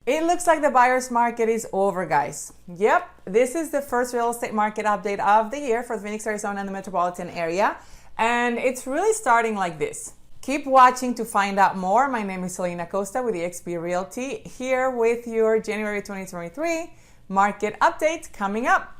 It looks like the buyer's market is over, guys. Yep, this is the first real estate market update of the year for Phoenix, Arizona and the metropolitan area. And it's really starting like this. Keep watching to find out more. My name is Selena Costa with eXp Realty, here with your January 2023 market update coming up.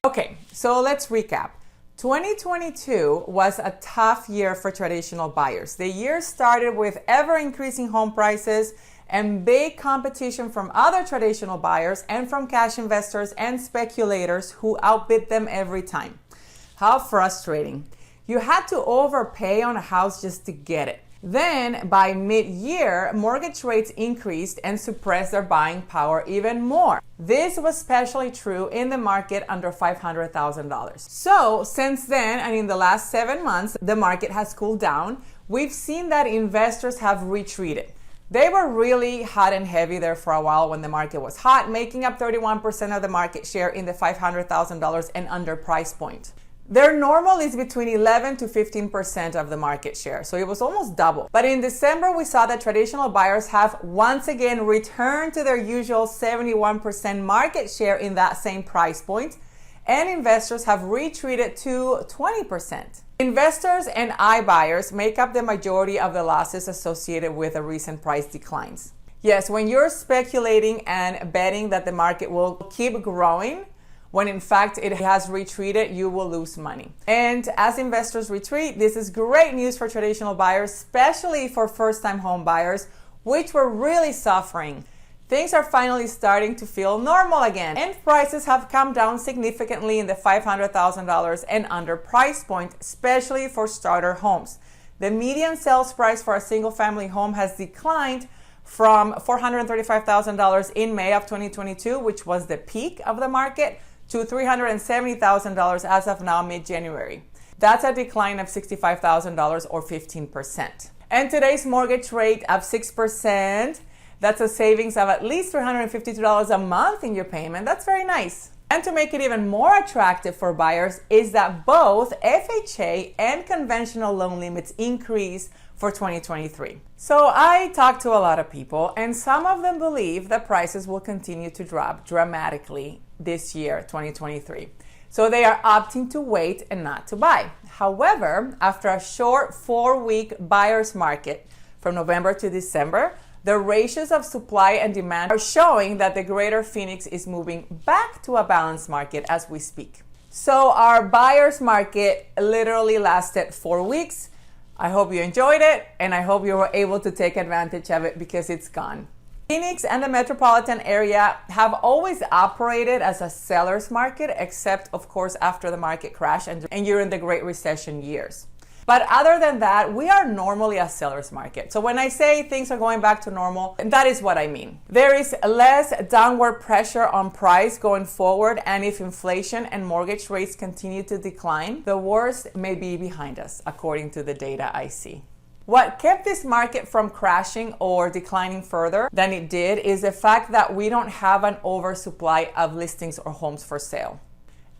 Okay, so let's recap. 2022 was a tough year for traditional buyers. The year started with ever-increasing home prices and big competition from other traditional buyers and from cash investors and speculators who outbid them every time. How frustrating. You had to overpay on a house just to get it. Then, by mid-year, mortgage rates increased and suppressed their buying power even more. This was especially true in the market under $500,000. So, since then, and in the last 7 months, the market has cooled down. We've seen that investors have retreated. They were really hot and heavy there for a while when the market was hot, making up 31% of the market share in the $500,000 and under price point. Their normal is between 11 to 15% of the market share, so it was almost double. But in December, we saw that traditional buyers have once again returned to their usual 71% market share in that same price point, and investors have retreated to 20%. Investors and iBuyers make up the majority of the losses associated with the recent price declines. Yes, when you're speculating and betting that the market will keep growing, when in fact it has retreated, you will lose money. And as investors retreat, this is great news for traditional buyers, especially for first-time home buyers, which were really suffering. Things are finally starting to feel normal again, and prices have come down significantly in the $500,000 and under price point, especially for starter homes. The median sales price for a single-family home has declined from $435,000 in May of 2022, which was the peak of the market, to $370,000 as of now, mid-January. That's a decline of $65,000 or 15%. And today's mortgage rate of 6%, that's a savings of at least $352 a month in your payment. That's very nice. And to make it even more attractive for buyers is that both FHA and conventional loan limits increase for 2023. So I talked to a lot of people, and some of them believe that prices will continue to drop dramatically this year, 2023. So they are opting to wait and not to buy. However, after a short 4-week buyer's market from November to December, the ratios of supply and demand are showing that the greater Phoenix is moving back to a balanced market as we speak. So our buyer's market literally lasted 4 weeks. I hope you enjoyed it, and I hope you were able to take advantage of it because it's gone. Phoenix and the metropolitan area have always operated as a seller's market, except of course after the market crash and during the Great Recession years. But other than that, we are normally a seller's market. So when I say things are going back to normal, that is what I mean. There is less downward pressure on price going forward, and if inflation and mortgage rates continue to decline, the worst may be behind us, according to the data I see. What kept this market from crashing or declining further than it did is the fact that we don't have an oversupply of listings or homes for sale.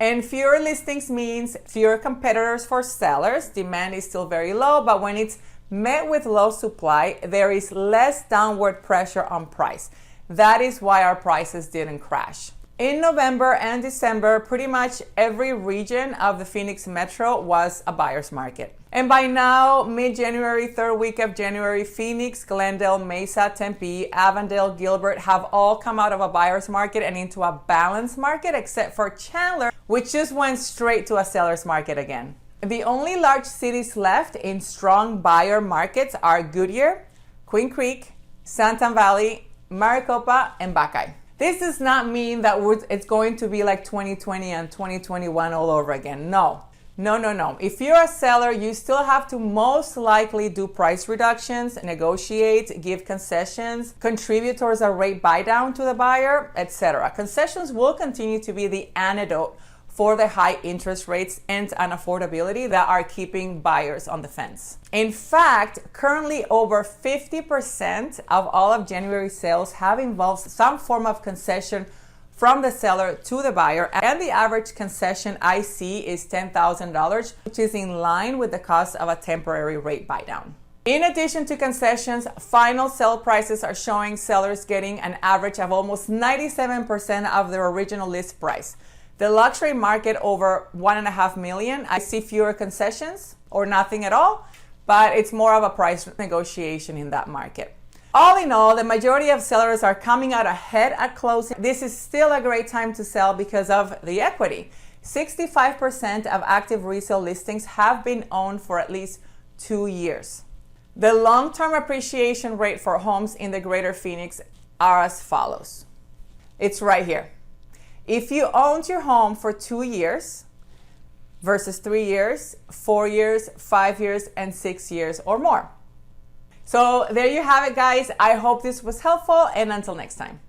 And fewer listings means fewer competitors for sellers. Demand is still very low, but when it's met with low supply, there is less downward pressure on price. That is why our prices didn't crash. In November and December, pretty much every region of the Phoenix metro was a buyer's market. And by now, mid-January, third week of January, Phoenix, Glendale, Mesa, Tempe, Avondale, Gilbert have all come out of a buyer's market and into a balanced market, except for Chandler, which just went straight to a seller's market again. The only large cities left in strong buyer markets are Goodyear, Queen Creek, Santan Valley, Maricopa, and Buckeye. This does not mean that it's going to be like 2020 and 2021 all over again. No. If you're a seller, you still have to most likely do price reductions, negotiate, give concessions, contribute towards a rate buy down to the buyer, etc. Concessions will continue to be the antidote for the high interest rates and unaffordability that are keeping buyers on the fence. In fact, currently over 50% of all of January sales have involved some form of concession from the seller to the buyer, and the average concession I see is $10,000, which is in line with the cost of a temporary rate buy down. In addition to concessions, final sale prices are showing sellers getting an average of almost 97% of their original list price. The luxury market over 1.5 million, I see fewer concessions or nothing at all, but it's more of a price negotiation in that market. All in all, the majority of sellers are coming out ahead at closing. This is still a great time to sell because of the equity. 65% of active resale listings have been owned for at least 2 years. The long-term appreciation rate for homes in the greater Phoenix are as follows. It's right here. If you owned your home for 2 years versus 3 years, 4 years, 5 years, and 6 years or more. So there you have it, guys. I hope this was helpful, and until next time.